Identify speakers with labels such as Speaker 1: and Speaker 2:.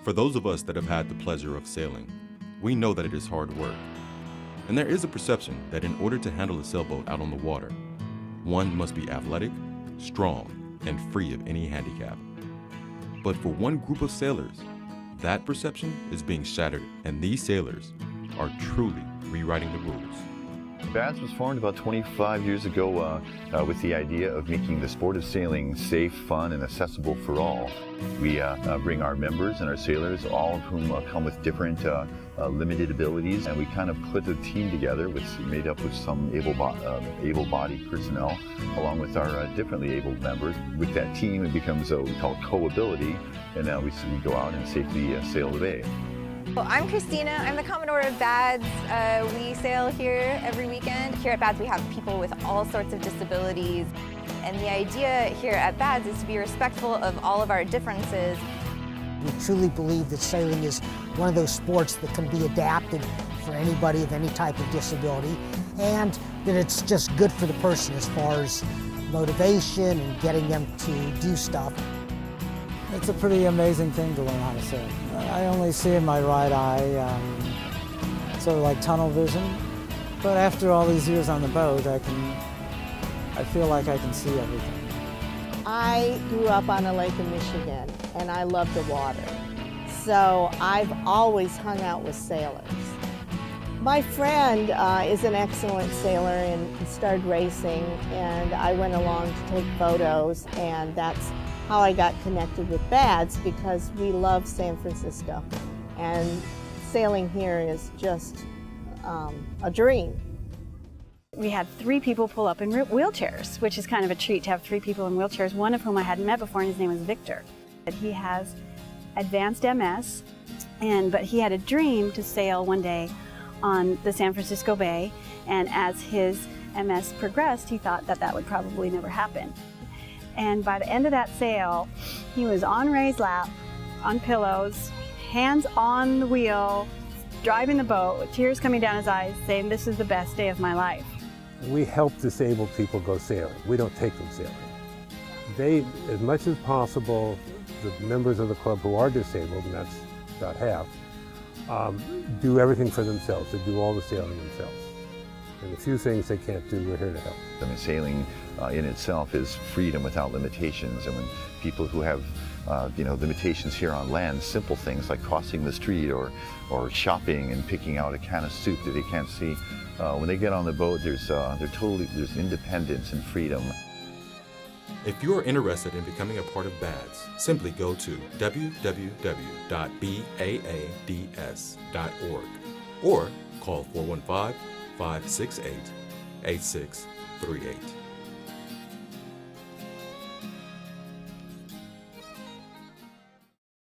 Speaker 1: For those of us that have had the pleasure of sailing, we know that it is hard work. And there is a perception that in order to handle a sailboat out on the water, one must be athletic, strong, and free of any handicap. But for one group of sailors, that perception is being shattered, and these sailors are truly rewriting the rules.
Speaker 2: BAADS was formed about 25 years ago with the idea of making the sport of sailing safe, fun, and accessible for all. We bring our members and our sailors, all of whom come with different limited abilities, and we kind of put a team together made up with some able-bodied personnel, along with our differently abled members. With that team, it becomes what we call co-ability, and now we go out and safely sail the bay.
Speaker 3: Well, I'm Cristina. I'm the Commodore of BAADS. We sail here every weekend. Here at BAADS, we have people with all sorts of disabilities. And the idea here at BAADS is to be respectful of all of our differences.
Speaker 4: We truly believe that sailing is one of those sports that can be adapted for anybody of any type of disability, and that it's just good for the person as far as motivation and getting them to do stuff.
Speaker 5: It's a pretty amazing thing to learn how to sail. I only see in my right eye, sort of like tunnel vision, but after all these years on the boat, I feel like I can see everything.
Speaker 6: I grew up on a lake in Michigan, and I love the water. So I've always hung out with sailors. My friend is an excellent sailor and started racing, and I went along to take photos, and that's how I got connected with BAADS, because we love San Francisco, and sailing here is just a dream.
Speaker 7: We had 3 people pull up in wheelchairs, which is kind of a treat to have 3 people in wheelchairs, one of whom I hadn't met before, and his name was Victor. He has advanced MS, but he had a dream to sail one day on the San Francisco Bay, and as his MS progressed, he thought that that would probably never happen. And by the end of that sail, he was on Ray's lap, on pillows, hands on the wheel, driving the boat with tears coming down his eyes, saying, "This is the best day of my life."
Speaker 8: We help disabled people go sailing. We don't take them sailing. They, as much as possible, the members of the club who are disabled, and that's about half, do everything for themselves. They do all the sailing themselves. And the few things they can't do, we're here to help.
Speaker 2: I mean, sailing in itself is freedom without limitations, and when people who have limitations here on land, simple things like crossing the street or shopping and picking out a can of soup that they can't see, when they get on the boat, there's independence and freedom.
Speaker 1: If you are interested in becoming a part of BAADS, simply go to www.baads.org or call 415-568-8638.